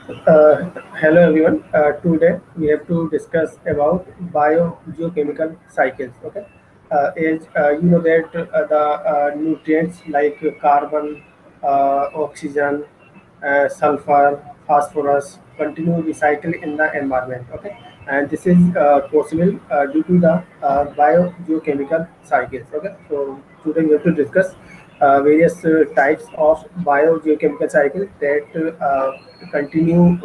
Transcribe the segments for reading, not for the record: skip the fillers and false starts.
Hello everyone. Today we have to discuss about biogeochemical cycles. Okay, as you know that the nutrients like carbon, oxygen, sulfur, phosphorus continue recycle in the environment. Okay, and this is possible due to the biogeochemical cycles. Okay, so today we have to discuss various types of biogeochemical cycles that continue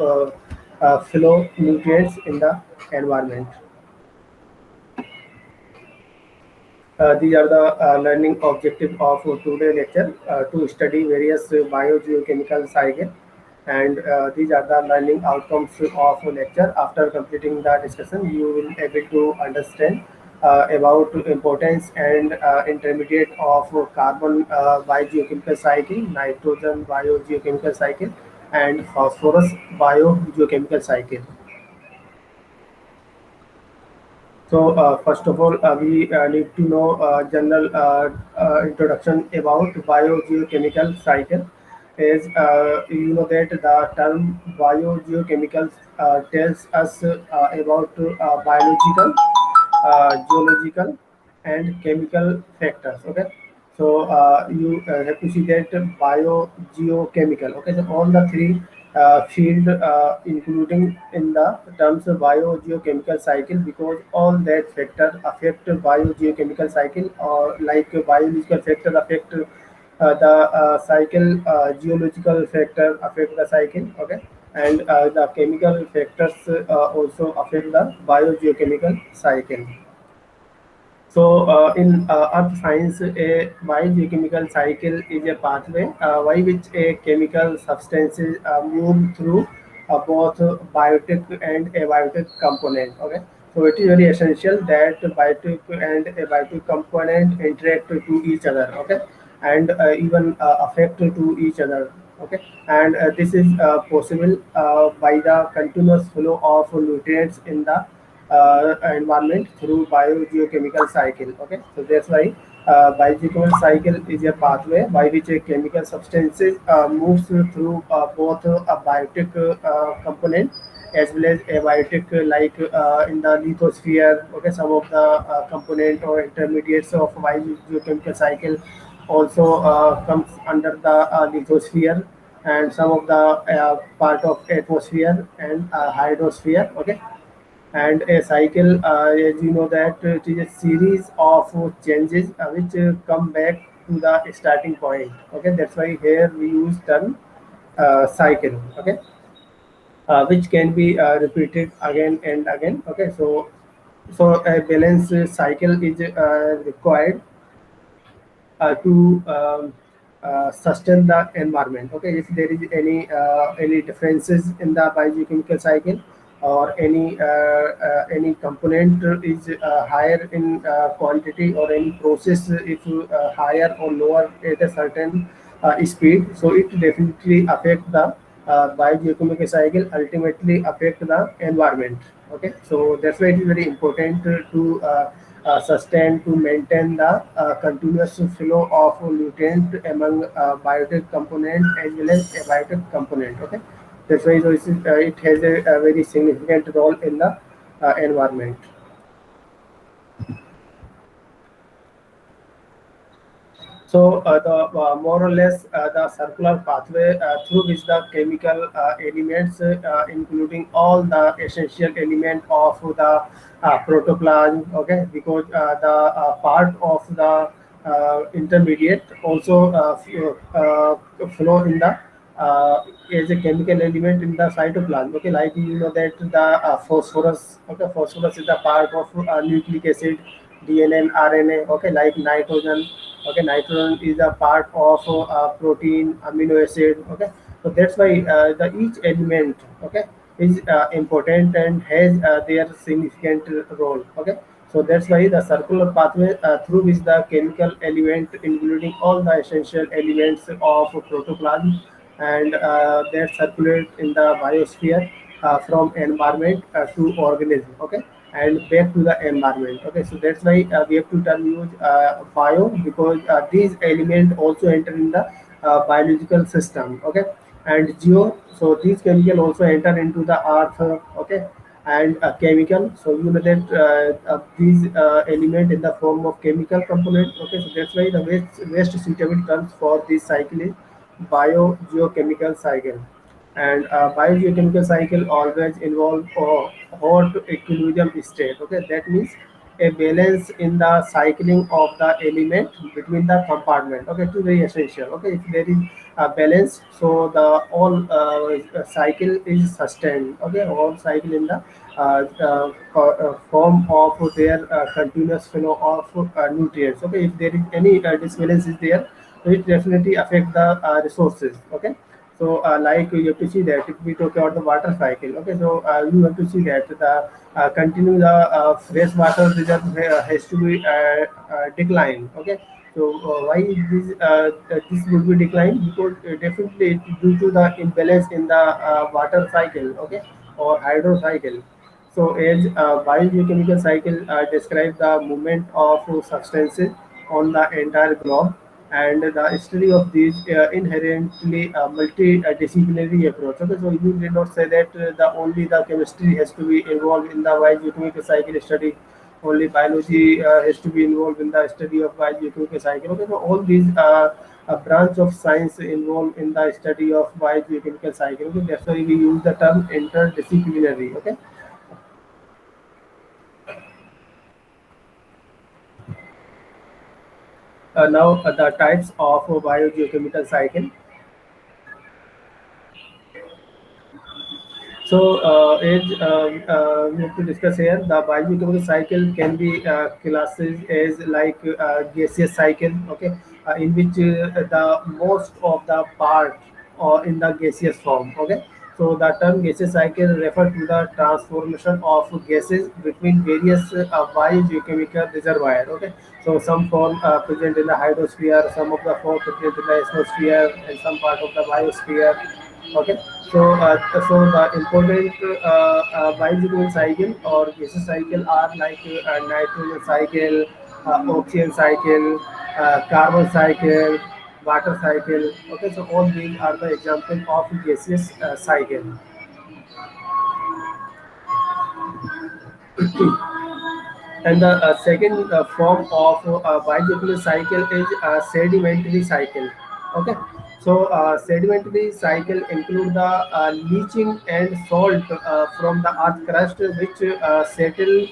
flow nutrients in the environment. These are the learning objective of today lecture to study various biogeochemical cycle, and these are the learning outcomes of lecture. After completing the discussion, you will able to understand about importance and intermediate of carbon biogeochemical cycle, nitrogen biogeochemical cycle, and phosphorus biogeochemical cycle. So first of all, we need to know general introduction about biogeochemical cycle. Is you know that the term biogeochemicals tells us about biological, geological, and chemical factors. Okay, so you have to see that biogeochemical. Okay, so all the three field including in the terms of biogeochemical cycle, because all that factor affect biogeochemical cycle, or like biological factor affect the cycle, geological factor affect the cycle. Okay, and the chemical factors also affect the biogeochemical cycle. So, in earth science, a biogeochemical cycle is a pathway by which a chemical substances move through both biotic and abiotic component. Okay, so it is very essential that biotic and abiotic component interact to each other. Okay, and even affect to each other. Okay, and this is possible by the continuous flow of nutrients in the environment through biogeochemical cycle. Okay, so that's why biogeochemical cycle is a pathway by which a chemical substances moves through both a biotic component as well as abiotic, like in the lithosphere. Okay, some of the component or intermediates of biogeochemical cycle also comes under the lithosphere, and some of the part of atmosphere and hydrosphere. Okay, and a cycle, as you know that it is a series of changes which come back to the starting point. Okay, that's why here we use term cycle. Okay, which can be repeated again and again. Okay, so a balanced cycle is required to sustain the environment. Okay, if there is any differences in the biogeochemical cycle, or any component is higher in quantity, or any process if higher or lower at a certain speed, so it definitely affect the biogeochemical cycle, ultimately affect the environment. Okay, so that's why it is very important to sustain, to maintain the continuous flow of nutrient among biotic component as well as abiotic component. Okay, that's why so it has a very significant role in the environment. So the more or less the circular pathway through which the chemical elements, including all the essential element of the protoplasm. Okay, because the part of the intermediate also flow in the as a chemical element in the cytoplasm. Okay, like you know that the phosphorus. Okay, phosphorus is the part of nucleic acid, DNA and RNA. Okay, like nitrogen. Okay, nitrogen is a part of protein, amino acid. Okay, so that's why the each element, okay, is important and has their significant role. Okay, so that's why the circular pathway through which the chemical element, including all the essential elements of protoplasm, and that circulate in the biosphere from environment to organism. Okay, and back to the environment. Okay, so that's why we have to term use bio, because these elements also enter in the biological system. Okay, and geo. So these chemical also enter into the earth, okay, and chemical. So you know that these element in the form of chemical component. Okay, so that's why the waste suitable terms for this cycle is biogeochemical cycle. And biogeochemical cycle always involve hot equilibrium state. Okay, that means a balance in the cycling of the element between the compartment. Okay, two very essential. Okay, if there is a balance, so the all cycle is sustained. Okay, all cycle in the form of their continuous flow of nutrients. Okay, if there is any disbalance is there, so it definitely affect the resources. Okay, so like you have to see that if we talk about the water cycle. Okay, so you have to see that the continue the fresh water reserve has to be declined. Okay, so why this would be declined? Because definitely due to the imbalance in the water cycle. Okay, or hydro cycle. So, as biogeochemical cycle describe the movement of substances on the entire globe, and the study of these inherently multidisciplinary approach. Okay, so you did not say that the only the chemistry has to be involved in the biogeochemical cycle study. Only biology has to be involved in the study of biogeochemical cycle. Okay, so all these a branch of science involved in the study of biogeochemical cycle. Okay, that's why we use the term interdisciplinary. Okay. Now the types of biogeochemical cycle. So, as we have to discuss here, the biochemical cycle can be classes as like gaseous cycle, okay, in which the most of the part or in the gaseous form, okay. So the term gaseous cycle refer to the transformation of gases between various biogeochemical reservoir, okay. So some form present in the hydrosphere, some of the form present in the atmosphere, and some part of the biosphere. Okay, so the important biological cycle or gaseous cycle are like nitrogen cycle, oxygen cycle, carbon cycle, water cycle. Okay, so all these are the example of gaseous cycle. And the second form of biological cycle is sedimentary cycle. Okay, so sedimentary cycle include the leaching and salt from the earth crust, which settle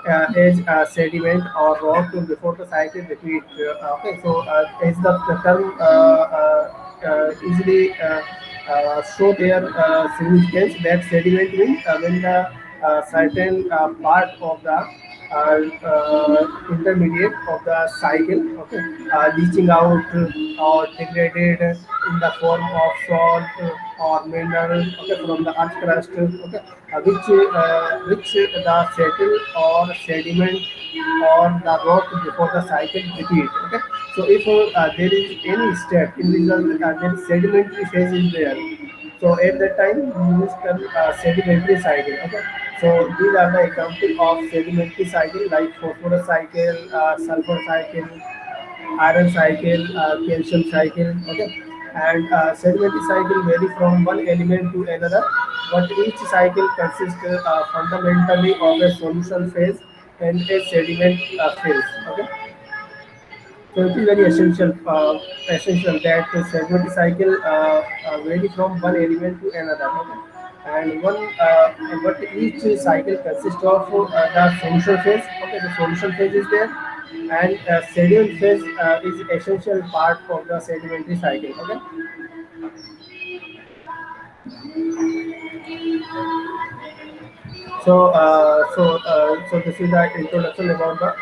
as sediment or rock before the cycle repeat. Okay, so is the term easily show their significance that sediment means when the certain part of the intermediate of the cycle, okay, leaching out or degraded in the form of salt or mineral, okay, from the earth crust, okay, which the settle or sediment or the rock before the cycle repeat. Okay, so if there is any step in which there is sedimentary phase is there, so at that time you use the sedimentary cycle. Okay, so these are the example of sedimentary cycle like phosphorus cycle, sulfur cycle, iron cycle, calcium cycle. Okay, and sedimentary cycle vary from one element to another, but each cycle consists fundamentally of a solution phase and a sediment phase. Okay, so it is very essential that the sedimentary cycle vary from one element to another. Okay? And but each cycle consists of the solution phase. Okay, the solution phase is there, and sediment phase is essential part of the sedimentary cycle. Okay, so this is the introduction about the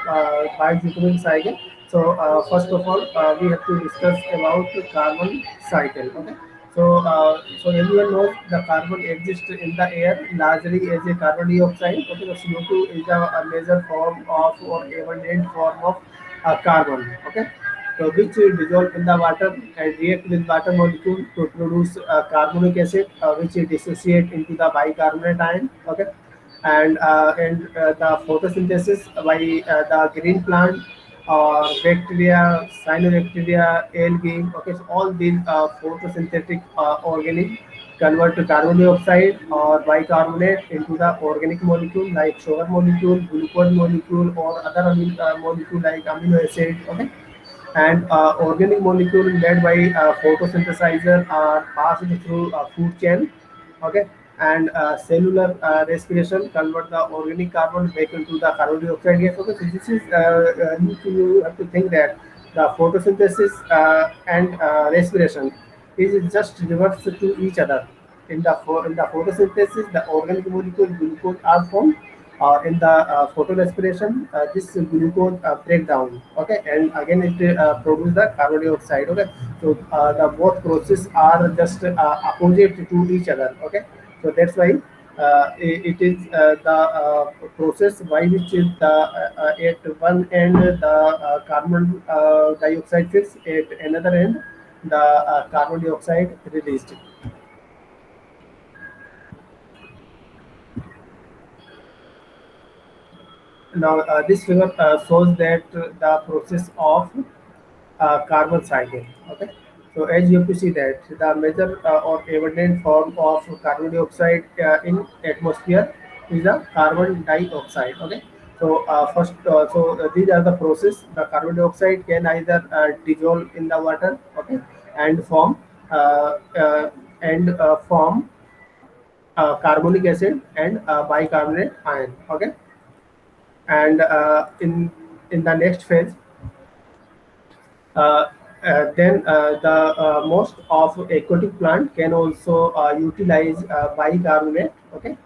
biogeochemical cycle. So first of all, we have to discuss about the carbon cycle. Okay. So everyone knows the carbon exists in the air largely as a carbon dioxide. Okay, so CO2 is a major form of or abundant form of carbon. Okay, so which dissolve in the water and react with water molecule to produce carbonic acid, which dissociate into the bicarbonate ion. Okay, and the photosynthesis by the green plant or bacteria, cyanobacteria, algae. Okay, so all these photosynthetic organisms convert to carbon dioxide or bicarbonate into the organic molecule like sugar molecule, glucose molecule, or other molecule like amino acid. Okay, and organic molecule made by photosynthesizer are passed through a food chain. Okay, and cellular respiration convert the organic carbon back into the carbon dioxide gas. Okay, so this is you have to think that the photosynthesis and respiration is just reverse to each other. In the photosynthesis, the organic molecule glucose are formed. In the photorespiration, this glucose breakdown. Okay, and again it produce the carbon dioxide. Okay, so the both process are just opposite to each other. Okay, so that's why it is the process by which is the at one end the carbon dioxide fixed, at another end the carbon dioxide released. Now this figure shows that the process of carbon cycle. Okay, so as you have to see that the major or evident form of carbon dioxide in atmosphere is the carbon dioxide. Okay, so these are the process. The carbon dioxide can either dissolve in the water. Okay, and uh, uh, form carbonic acid and bicarbonate ion. Okay, and in the next phase, uh, then the most of aquatic plant can also utilize bicarbonate. Okay,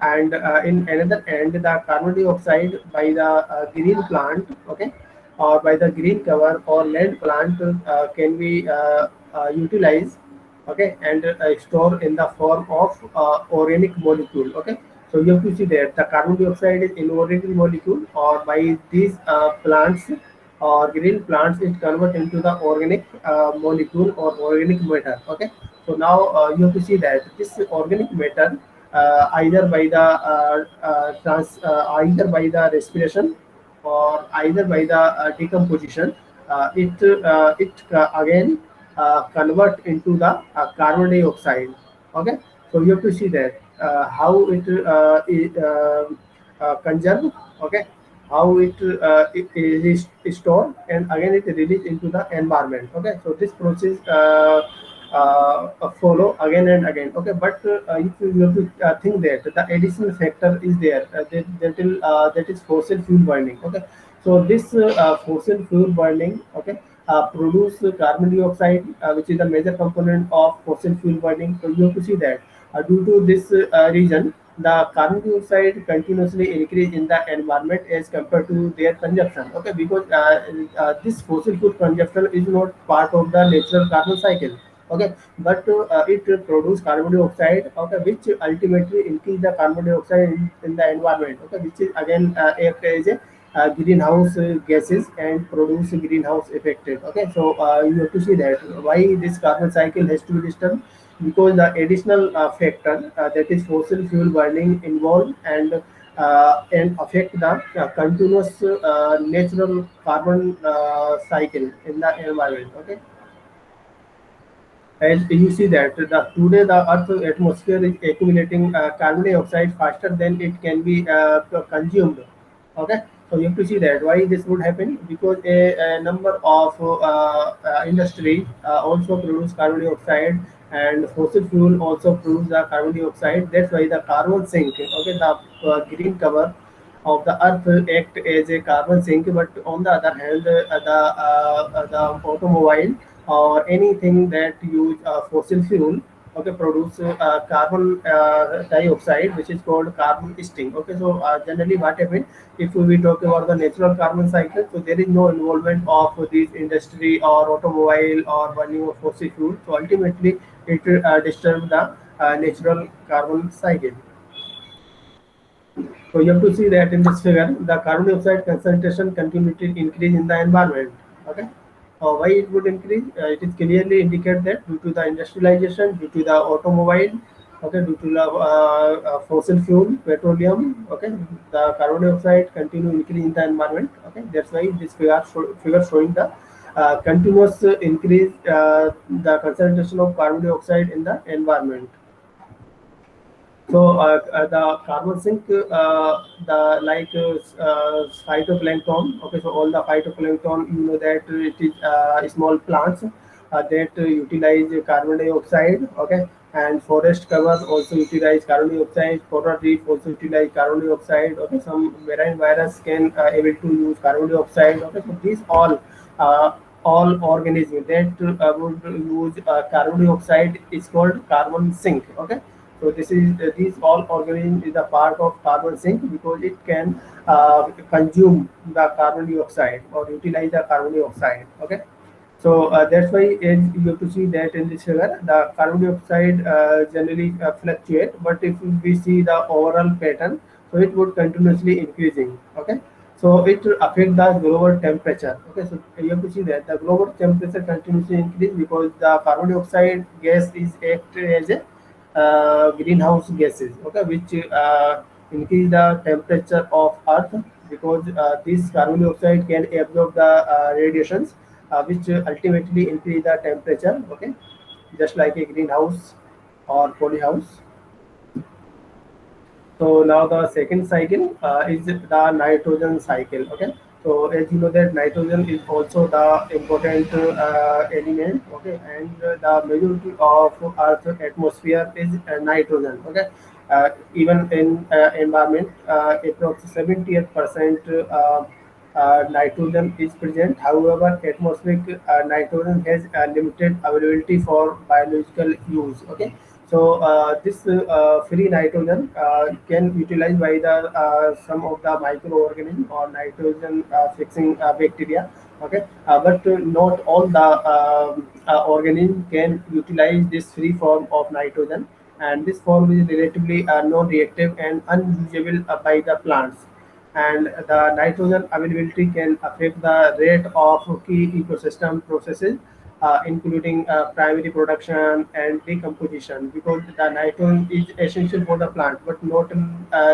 and in another end the carbon dioxide by the green plant. Okay, or by the green cover or land plant can be utilized. Okay, and stored in the form of organic molecule. Okay, so you have to see that the carbon dioxide is inorganic molecule, or by these plants or green plants it convert into the organic molecule or organic matter. Okay, so now you have to see that this organic matter either by the either by the respiration or either by the decomposition, it again convert into the carbon dioxide. Okay, so you have to see that how it conserve. Okay, how it is stored and again it released into the environment. Okay, so this process follow again and again. Okay, but if you have to think that the additional factor is there, that is fossil fuel burning. Okay, so this fossil fuel burning, okay, produce carbon dioxide, which is the major component of fossil fuel burning. So you have to see that due to this reason, the carbon dioxide continuously increase in the environment as compared to their consumption. Okay, because this fossil fuel consumption is not part of the natural carbon cycle. Okay, but it produce carbon dioxide. Okay, which ultimately increase the carbon dioxide in the environment. Okay, which is again act as a greenhouse gases and produce greenhouse effected. Okay, so you have to see that why this carbon cycle has to be disturbed, because the additional factor, that is fossil fuel burning involved and affect the continuous natural carbon cycle in the environment. Okay, as you see that today the Earth atmosphere is accumulating carbon dioxide faster than it can be consumed. Okay, so you have to see that why this would happen, because a number of industry also produce carbon dioxide, and fossil fuel also produce the carbon dioxide. That's why the carbon sink. Okay, the green cover of the earth act as a carbon sink, but on the other hand, the automobile or anything that use fossil fuel, okay, produce carbon dioxide, which is called carbon sting. Okay, so generally what happens if we talk about the natural carbon cycle, so there is no involvement of this industry or automobile or burning of fossil fuel, so ultimately it disturbs the natural carbon cycle. So you have to see that in this figure, the carbon dioxide concentration continued to increase in the environment. Okay. Why it would increase? It is clearly indicate that due to the industrialization, due to the automobile, okay, due to the fossil fuel, petroleum, okay, the carbon dioxide continue increase in the environment. Okay, that's why this figure showing the continuous increase the concentration of carbon dioxide in the environment. The carbon sink, the like phytoplankton. Okay, so all the phytoplankton, you know that it is small plants that utilize carbon dioxide. Okay, and forest covers also utilize carbon dioxide. Coral reef also utilize carbon dioxide. Okay, some marine virus can able to use carbon dioxide. Okay, so these uh, all organisms that would use carbon dioxide is called carbon sink. Okay, so this is these all organism is a part of carbon sink because it can consume the carbon dioxide or utilize the carbon dioxide. Okay, so that's why as you have to see that in this figure, the carbon dioxide generally fluctuate, but if we see the overall pattern, so it would continuously increasing. Okay, so it will affect the global temperature. Okay, so you have to see that the global temperature continuously increase because the carbon dioxide gas is act as a greenhouse gases. Okay, which increase the temperature of Earth because this carbon dioxide can absorb the radiations which ultimately increase the temperature. Okay, just like a greenhouse or polyhouse. So now the second cycle is the nitrogen cycle. Okay, so as you know that nitrogen is also the important element. Okay, and the majority of Earth's atmosphere is nitrogen. Okay, even in environment, approximately 78% nitrogen is present. However, atmospheric nitrogen has limited availability for biological use. Okay, so this free nitrogen can utilize by the some of the microorganism or nitrogen fixing bacteria. Okay, but not all the organism can utilize this free form of nitrogen, and this form is relatively non-reactive and unusable by the plants, and the nitrogen availability can affect the rate of key ecosystem processes, including primary production and decomposition, because the nitrogen is essential for the plant, but not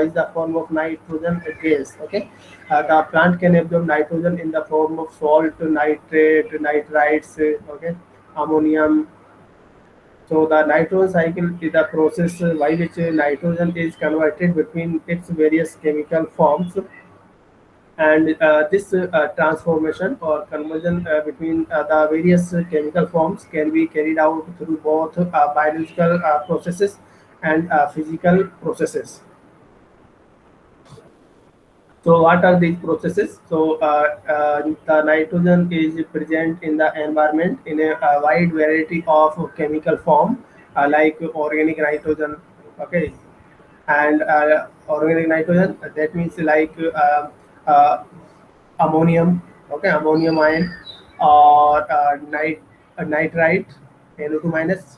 is the form of nitrogen gas. Okay, the plant can absorb nitrogen in the form of salt, nitrate, nitrites, okay, ammonium. So the nitrogen cycle is the process by which nitrogen is converted between its various chemical forms, and this transformation or conversion between the various chemical forms can be carried out through both biological processes and physical processes. So what are these processes? So the nitrogen is present in the environment in a wide variety of chemical form, like organic nitrogen. Okay, and organic nitrogen, that means like uh, ammonium. Okay, ammonium ion, or nitrite, NO2 minus,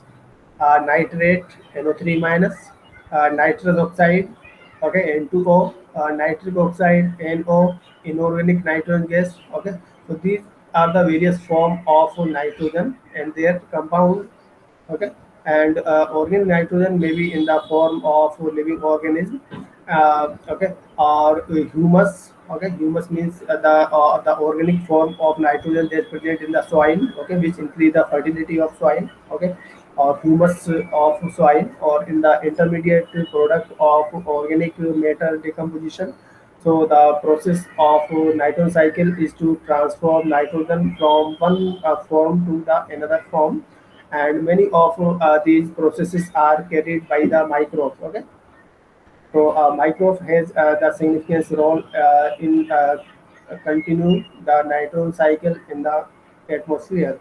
nitrate, NO3 minus, nitrous oxide, okay, N2O, nitric oxide, NO, inorganic nitrogen gas. Okay, so these are the various form of nitrogen and their compound. Okay, and organic nitrogen may be in the form of living organism. Okay, or humus. Okay, humus means the organic form of nitrogen that's present in the soil. Okay, which increase the fertility of soil. Okay, or humus of soil, or in the intermediate product of organic matter decomposition. So the process of nitrogen cycle is to transform nitrogen from one form to the another form, and many of these processes are carried by the microbes. Okay, so microbe has the significant role in continue the nitrogen cycle in the atmosphere.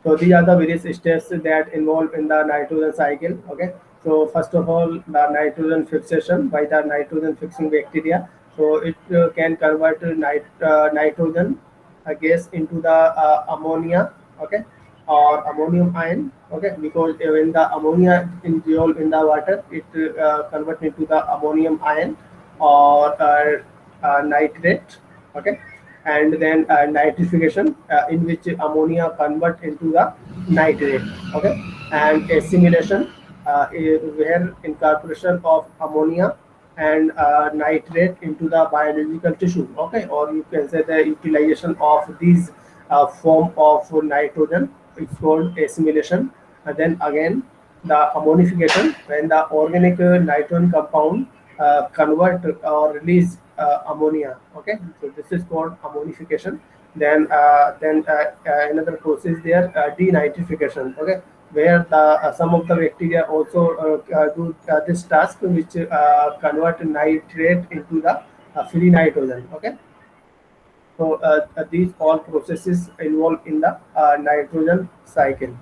So these are the various steps that involve in the nitrogen cycle. Okay. So first of all, the nitrogen fixation by the nitrogen fixing bacteria. So it can convert nitrogen gas into the ammonia. Okay, or ammonium ion. Okay, because when the ammonia is dissolved in the water, it converts into the ammonium ion or nitrate. Okay, and then nitrification, in which ammonia convert into the nitrate. Okay, and assimilation, where incorporation of ammonia and nitrate into the biological tissue. Okay, or you can say the utilization of these form of nitrogen, it's called assimilation. And then again, the ammonification, when the organic nitrogen compound convert or release ammonia. Okay, so this is called ammonification. Then another process there, denitrification. Okay, where the some of the bacteria also do this task, which convert nitrate into the free nitrogen. Okay, so these all processes involved in the nitrogen cycle.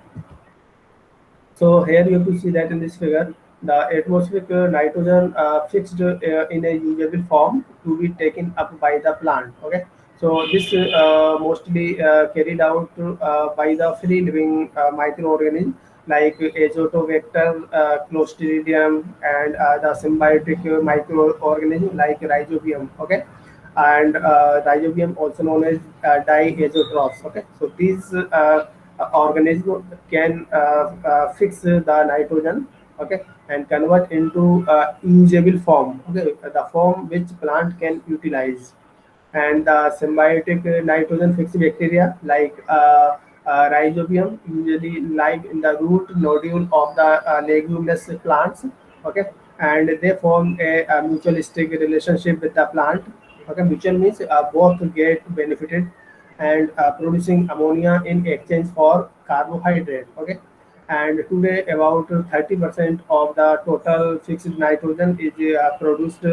So here you have to see that in this figure, the atmospheric nitrogen fixed in a usable form to be taken up by the plant. Okay, so this mostly carried out by the free living microorganism like Azotobacter, Clostridium, and the symbiotic microorganism like Rhizobium. Okay, and rhizobium also known as diazotrophs. Okay, so these organism can fix the nitrogen, okay, and convert into usable form, okay, the form which plant can utilize. And the symbiotic nitrogen fixed bacteria like rhizobium usually live in the root nodule of the leguminous plants. Okay, and they form a mutualistic relationship with the plant. Okay, mutual means both get benefited and producing ammonia in exchange for carbohydrate. Okay, and today about 30% of the total fixed nitrogen is produced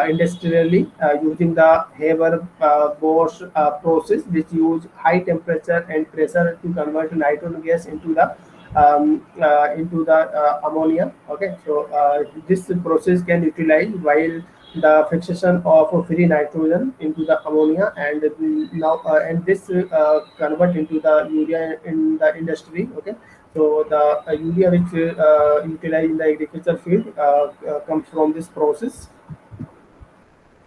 industrially using the Haber-Bosch process, which use high temperature and pressure to convert nitrogen gas into the ammonia. Okay, so this process can utilize while the fixation of free nitrogen into the ammonia, and now and this convert into the urea in the industry. Okay, so the urea which utilized in the agriculture field comes from this process.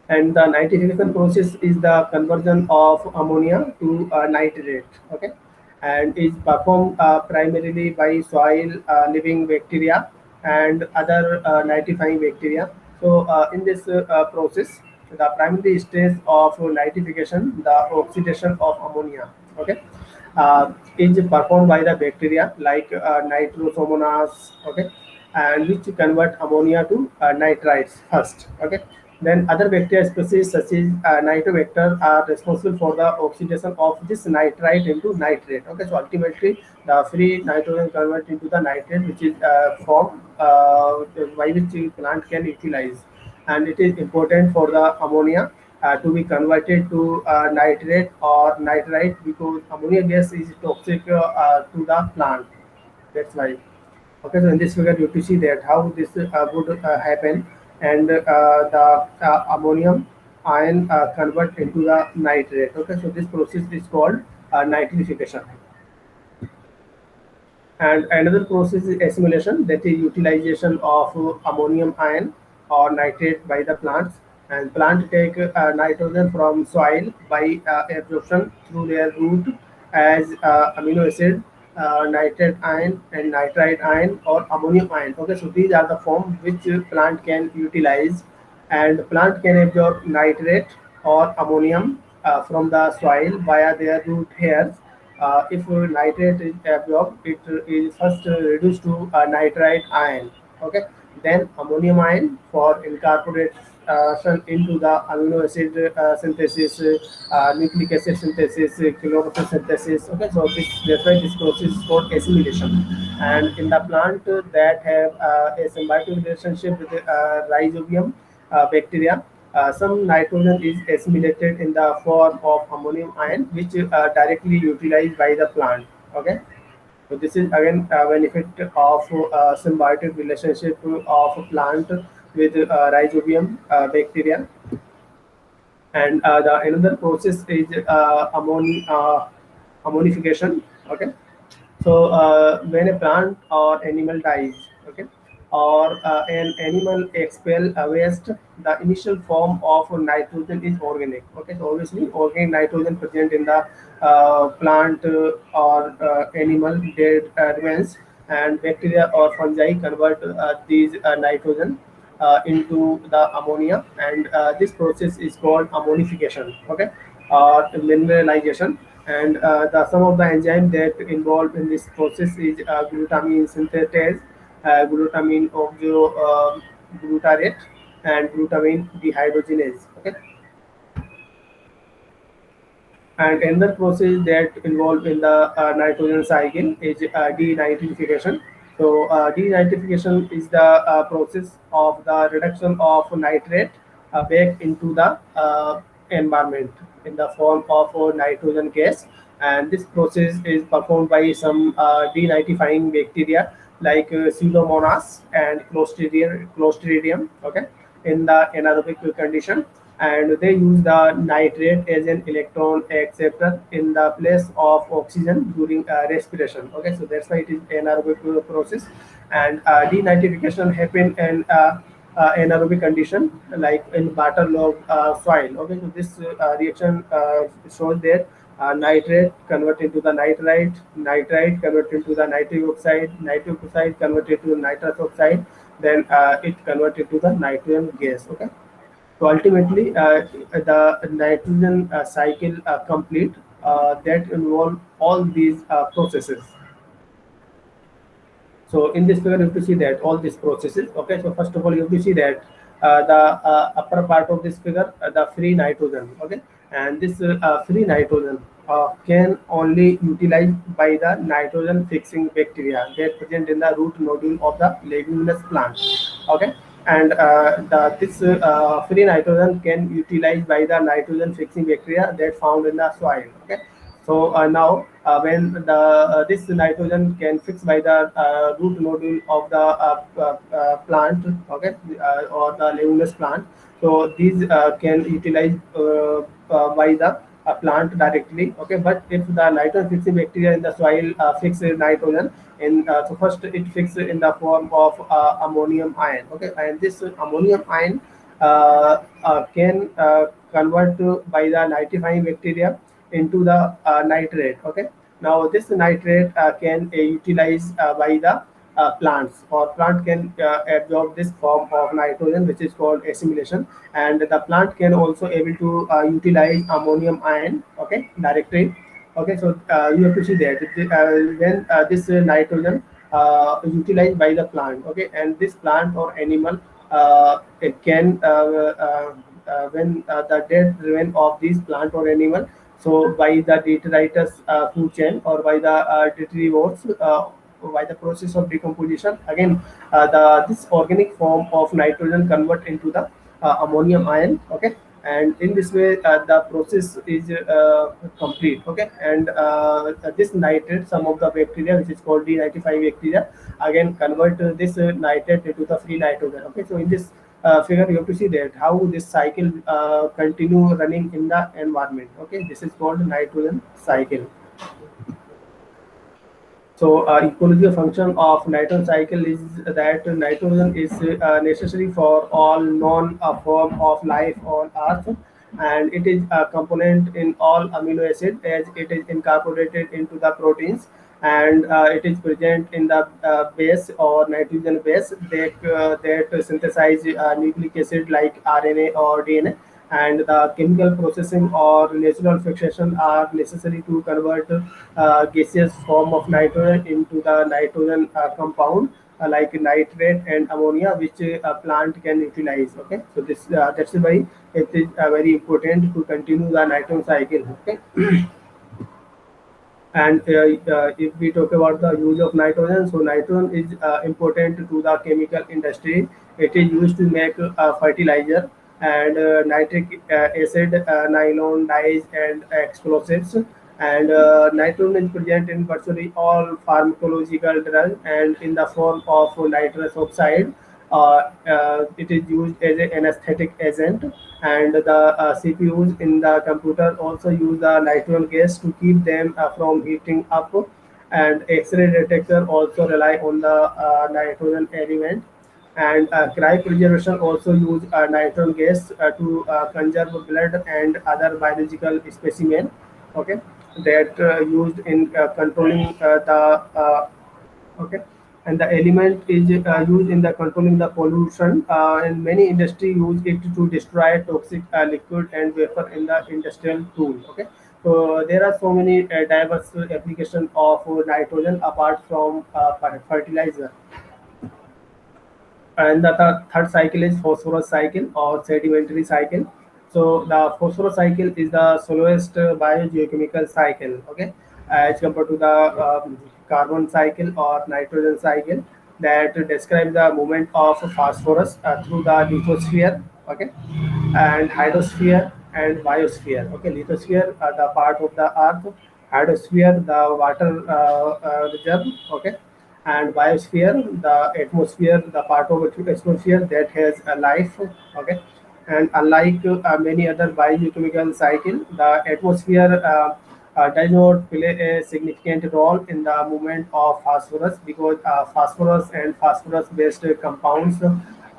And the nitrification process is the conversion of ammonia to nitrate. Okay, and is performed primarily by soil living bacteria and other nitrifying bacteria. So in this process, the primary stage of nitrification, the oxidation of ammonia, okay, is performed by the bacteria like nitrosomonas. Okay, and which convert ammonia to nitrites first. Okay, then other bacteria species such as nitrobacter are responsible for the oxidation of this nitrite into nitrate. Okay, so ultimately the free nitrogen convert into the nitrate, which is formed by which the plant can utilize, and it is important for the ammonia to be converted to nitrate or nitrite, because ammonia gas is toxic to the plant. That's why. Okay, so in this figure you can see that how this would happen, and the ammonium ion convert into the nitrate. Okay, so this process is called nitrification. And another process is assimilation, that is utilization of ammonium ion or nitrate by the plants. And plant take nitrogen from soil by absorption through their root as amino acid, nitrate ion and nitrite ion or ammonium ion. Okay, so these are the form which plant can utilize, and plant can absorb nitrate or ammonium from the soil via their root hairs. If nitrate is absorbed, it is first reduced to nitrite ion. Okay, then ammonium ion for incorporation into the amino acid synthesis, nucleic acid synthesis, chlorophyll synthesis. Okay, so that's why this process is called assimilation. And in the plant that have a symbiotic relationship with rhizobium bacteria, some nitrogen is assimilated in the form of ammonium ion, which directly utilized by the plant. Okay, so this is again a benefit of symbiotic relationship of a plant with rhizobium bacteria. And the another process is ammonification. Okay, so when a plant or animal dies, okay, or an animal expel a waste, the initial form of nitrogen is organic. Okay, so obviously organic nitrogen present in the plant or animal dead remains, and bacteria or fungi convert these nitrogen into the ammonia, and this process is called ammonification. Okay, or mineralization. And the some of the enzyme that involved in this process is glutamine synthetase, glutamine oxoglutarate, and glutamine dehydrogenase. Okay, and another process that involved in the nitrogen cycle is denitrification. So denitrification is the process of the reduction of nitrate back into the environment in the form of nitrogen gas, and this process is performed by some denitrifying bacteria like Pseudomonas and Clostridium. Okay, in the anaerobic condition, and they use the nitrate as an electron acceptor in the place of oxygen during respiration. Okay, so that's why it is anaerobic process, and denitrification happen in anaerobic condition like in waterlogged soil. Okay, so this reaction shows that nitrate convert into the nitrite, nitrite convert into the nitric oxide, nitric oxide convert into nitrous oxide, then it convert into the nitrogen gas. Okay, so ultimately, the nitrogen cycle complete that involve all these processes. So in this figure, you have to see that all these processes. Okay, so first of all, you have to see that the upper part of this figure, the free nitrogen. Okay, and this free nitrogen can only utilized by the nitrogen fixing bacteria that present in the root nodule of the leguminous plant. Okay, and this free nitrogen can utilized by the nitrogen fixing bacteria that found in the soil. Okay, so now, when the this nitrogen can fix by the root nodule of the plant, okay, or the leguminous plant. So these can utilize by the plant directly. Okay, but if the nitrogen fixing bacteria in the soil fix nitrogen, in so first it fixes in the form of ammonium ion. Okay, and this ammonium ion can convert by the nitrifying bacteria into the nitrate. Okay, now this nitrate can utilize by the plants, or plant can absorb this form of nitrogen, which is called assimilation, and the plant can also able to utilize ammonium ion. Okay, directly. Okay, so you have to see that when this nitrogen utilized by the plant. Okay, and this plant or animal it can when the dead remain of these plant or animal, so by the detritus food chain, or by the detrivores, by the process of decomposition, again the this organic form of nitrogen convert into the ammonium ion. Okay, and in this way the process is complete. Okay, and this nitrate, some of the bacteria which is called denitrifying bacteria, again convert this nitrate into the free nitrogen. Okay, so in this figure, you have to see that how this cycle continue running in the environment. Okay, this is called nitrogen cycle. So, ecological function of nitrogen cycle is that nitrogen is necessary for all known form of life on Earth, and it is a component in all amino acid as it is incorporated into the proteins, and it is present in the base or nitrogen base that synthesize nucleic acid like RNA or DNA, and the chemical processing or natural fixation are necessary to convert gaseous form of nitrogen into the nitrogen compound like nitrate and ammonia, which a plant can utilize. Okay, so this that's why it is very important to continue the nitrogen cycle. Okay, and if we talk about the use of nitrogen, so nitrogen is important to the chemical industry. It is used to make fertilizer and nitric acid, nylon dyes, and explosives. And nitrogen is present in virtually all pharmacological drugs and in the form of nitrous oxide. It is used as an anesthetic agent, and the CPUs in the computer also use the nitrogen gas to keep them from heating up, and X-ray detector also rely on the nitrogen element, and cryopreservation also use nitrogen gas to conserve blood and other biological specimen. Okay, that used in controlling the okay, and the element is used in the controlling the pollution, and many industry use it to destroy toxic liquid and vapor in the industrial tool. Okay, so there are so many diverse application of nitrogen apart from fertilizer. and the third cycle is phosphorus cycle or sedimentary cycle. So the phosphorus cycle is the slowest biogeochemical cycle, okay, as compared to the carbon cycle or nitrogen cycle that describe the movement of phosphorus through the lithosphere, okay, and hydrosphere and biosphere. Okay, lithosphere are the part of the earth, hydrosphere the water reserve, okay, and biosphere the atmosphere, the part of atmosphere that has a life, okay. And unlike many other biochemical cycle, the atmosphere does not play a significant role in the movement of phosphorus because phosphorus and phosphorus based compounds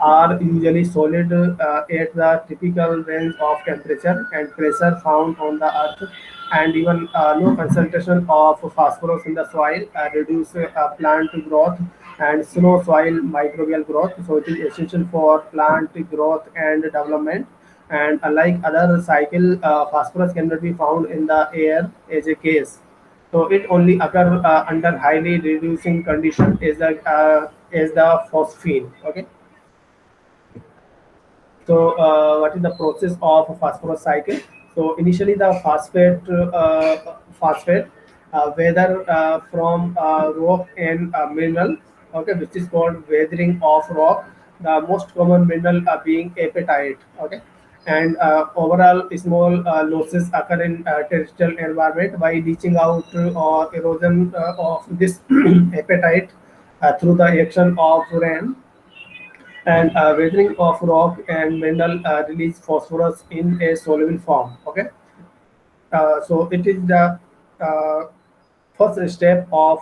are usually solid at the typical range of temperature and pressure found on the earth, and even low concentration of phosphorus in the soil reduce plant growth and slow soil microbial growth. So it is essential for plant growth and development. And unlike other cycle, phosphorus cannot be found in the air as a case. So it only occur under highly reducing condition as the phosphine. Okay. So, what is the process of a phosphorus cycle? So, initially the phosphate, whether from rock and mineral, okay, which is called weathering of rock. The most common mineral being apatite, okay, and overall small losses occur in terrestrial environment by leaching out or erosion of this apatite through the action of rain, and weathering of rock and mineral release phosphorus in a soluble form. Okay, so it is the uh, first step of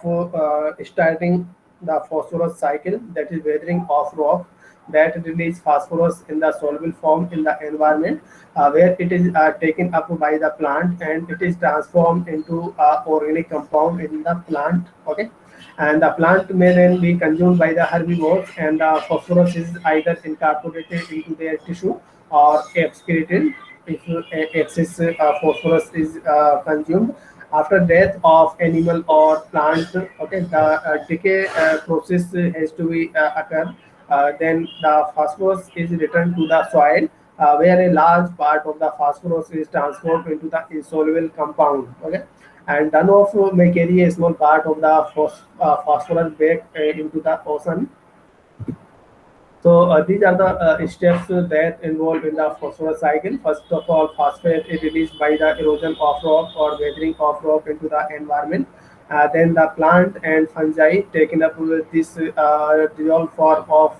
starting the phosphorus cycle, that is weathering of rock that release phosphorus in the soluble form in the environment, where it is taken up by the plant and it is transformed into organic compound in the plant. Okay, and the plant may then be consumed by the herbivores, and the phosphorus is either incorporated into their tissue or excreted if excess phosphorus is consumed after death of animal or plant. Okay, the decay process has to be occur. Then the phosphorus is returned to the soil, where a large part of the phosphorus is transformed into the insoluble compound. Okay, and runoff may carry a small part of the phosphorus back into the ocean. So these are the steps that involved in the phosphorus cycle. First of all, phosphate is released by the erosion of rock or weathering of rock into the environment. Then the plant and fungi taken up with this dissolved form of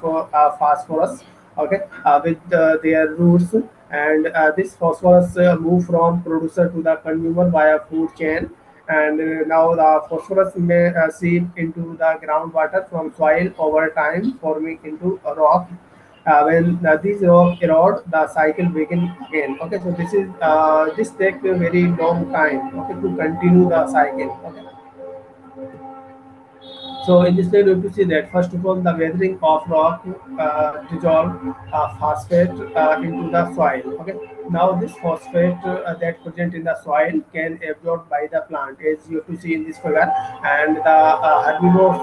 phosphorus, okay, with their roots, and this phosphorus move from producer to the consumer via food chain. And now the phosphorus may seep into the groundwater from soil over time, forming into a rock. When these rock erode, the cycle begin again. Okay, so this take a very long time. Okay, to continue the cycle. Okay. So in this way, we have to see that first of all, the weathering of rock dissolve phosphate into the soil. Okay. Now this phosphate that present in the soil can absorbed by the plant, as you have to see in this figure, and the herbivores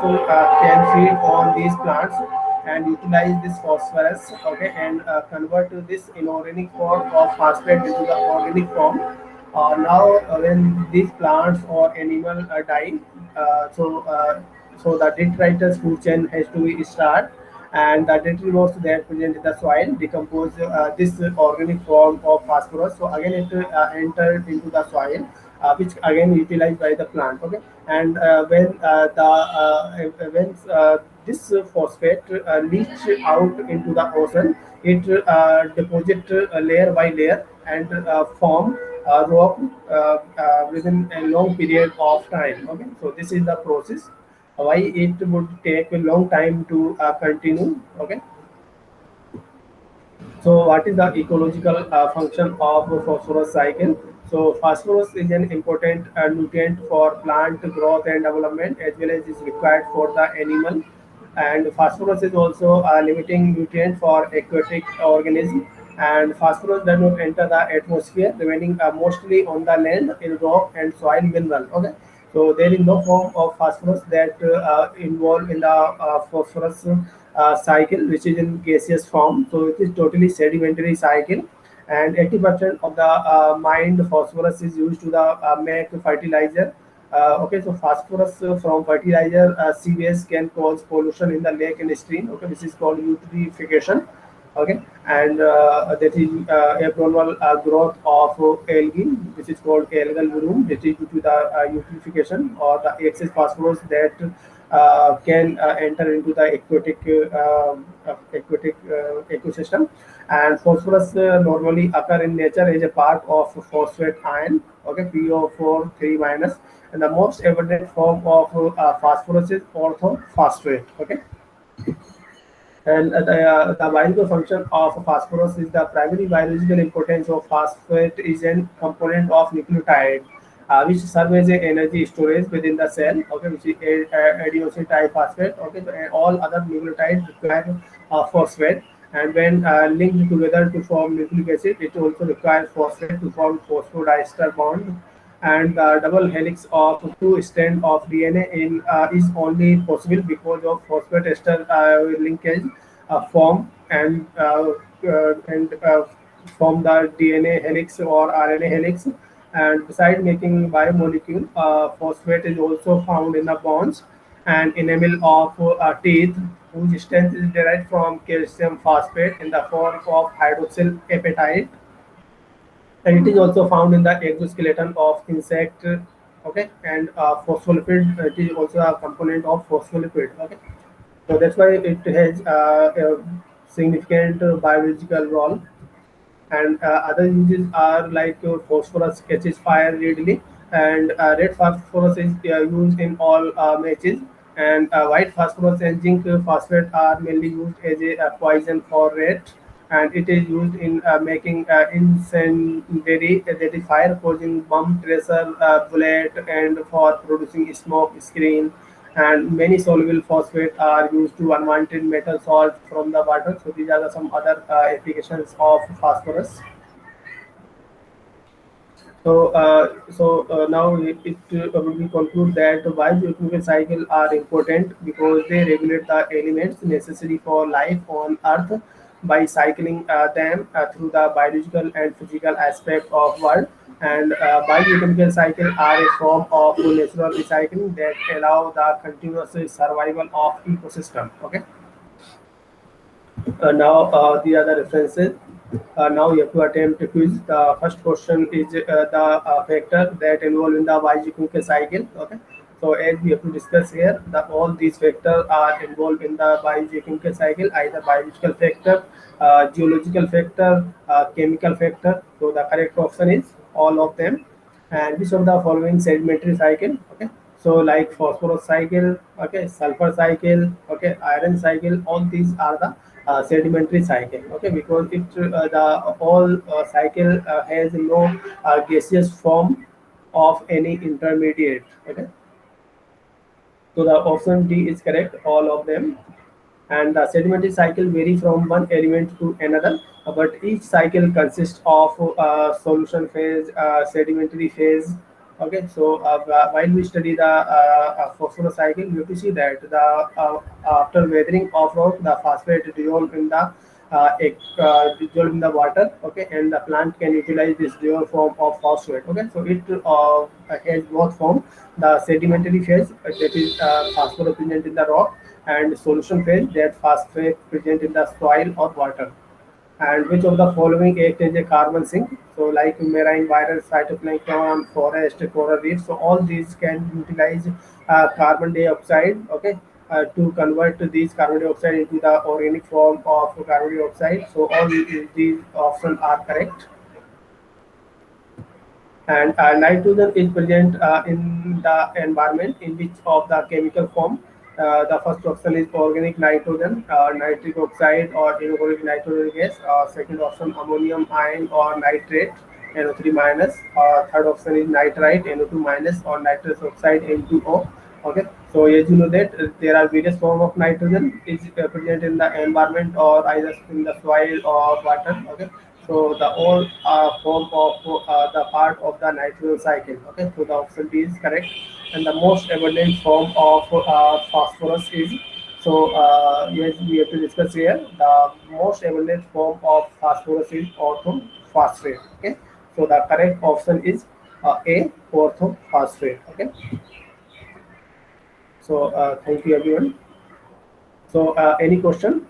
can feed on these plants and utilize this phosphorus. Okay, and convert this inorganic form of phosphate into the organic form. Now, when these plants or animal die, uh, so uh, so the detritus food chain has to be start, and the detritus that present in the soil decompose this organic form of phosphorus. So again, it entered into the soil, which again utilized by the plant. Okay, and when this phosphate leach out into the ocean, it deposit layer by layer and form rock within a long period of time. Okay, so this is the process. Why it would take a long time to continue. Okay, so what is the ecological function of phosphorus cycle? So phosphorus is an important nutrient for plant growth and development, as well as is required for the animal. And phosphorus is also a limiting nutrient for aquatic organism. And phosphorus does not enter the atmosphere, remaining mostly on the land in rock and soil mineral. Okay, So there is no form of phosphorus that involved in the phosphorus cycle, which is in gaseous form. So it is totally sedimentary cycle, and 80% of the mined phosphorus is used to the make fertilizer. Okay, so phosphorus from fertilizer seaways can cause pollution in the lake and stream. Okay, this is called eutrophication. Okay, and that is abnormal growth of algae, which is called algal bloom. That is due to the eutrophication or the excess phosphorus that can enter into the aquatic ecosystem. And phosphorus normally occur in nature as a part of phosphate ion. Okay, PO4 3 minus, and the most abundant form of phosphorus is orthophosphate. Okay, and the biological function of phosphorus is the primary biological importance of phosphate is an component of nucleotide, which serve as a energy storage within the cell. Okay, which is adenosine triphosphate. Okay, so, all other nucleotides require phosphate, and when linked together to form nucleic acid, it also requires phosphate to form phosphodiester bond. And the double helix of two strand of DNA in is only possible because of phosphate ester linkage form and form the DNA helix or RNA helix. And beside making biomolecule, phosphate is also found in the bones and enamel of teeth, whose strength is derived from calcium phosphate in the form of hydroxyl apatite, and it is also found in the exoskeleton of insect. Okay, and phospholipid, it is also a component of phospholipid. Okay, so that's why it has a significant biological role. And other uses are like phosphorus catches fire readily, and red phosphorus is used in all matches, and white phosphorus and zinc phosphate are mainly used as a poison for rat, and it is used in making incendiary, that is fire causing bomb tracer bullet, and for producing smoke screen. And many soluble phosphate are used to unwanted metal salts from the water. So these are some other applications of phosphorus. Now we conclude that biogeochemical cycle are important because they regulate the elements necessary for life on Earth by cycling them through the biological and physical aspect of world. And biogeochemical cycle are a form of natural recycling that allow the continuous survival of ecosystem. Okay. Now the other references. Now you have to attempt a quiz. The first question is the factor that involved in the biological cycle. Okay. So as we have to discuss here, all these factors are involved in the biogeochemical cycle, either biological factor, geological factor, chemical factor. So the correct option is all of them. And which of the following sedimentary cycle? Okay, so like phosphorus cycle, okay, sulfur cycle, okay, iron cycle, all these are the sedimentary cycle. Okay, because it the all cycle has no gaseous form of any intermediate. Okay, so the option D is correct, all of them. And the sedimentary cycle vary from one element to another, but each cycle consists of solution phase, sedimentary phase. Okay, so while we study the phosphorus cycle, we have to see that the after weathering of rock, the phosphate dissolve in the dissolve in the water. Okay, and the plant can utilize this dissolved form of phosphate. Okay, so it has both form: the sedimentary phase, that is phosphorus present in the rock, and solution phase, that phosphate present in the soil or water. And which of the following act as a carbon sink? So like marine virus, phytoplankton, forest, coral reef. So all these can utilize carbon dioxide. Okay. To convert these carbon dioxide into the organic form of carbon dioxide. So all these options are correct. And nitrogen is present in the environment in which of the chemical form. The first option is organic nitrogen, nitric oxide or inorganic nitrogen gas. Second option, ammonium ion or nitrate, NO3 minus. Third option is nitrite, NO2 minus, or nitrous oxide, N2O. Okay, so as you know that there are various form of nitrogen is present in the environment or either in the soil or water. Okay, So the all form of the part of the natural cycle. Okay, so the option B is correct. And the most abundant form of phosphorus is, so yes, we have to discuss here. The most abundant form of phosphorus is orthophosphate. Okay, so the correct option is A, orthophosphate. Okay, so thank you everyone. So any question?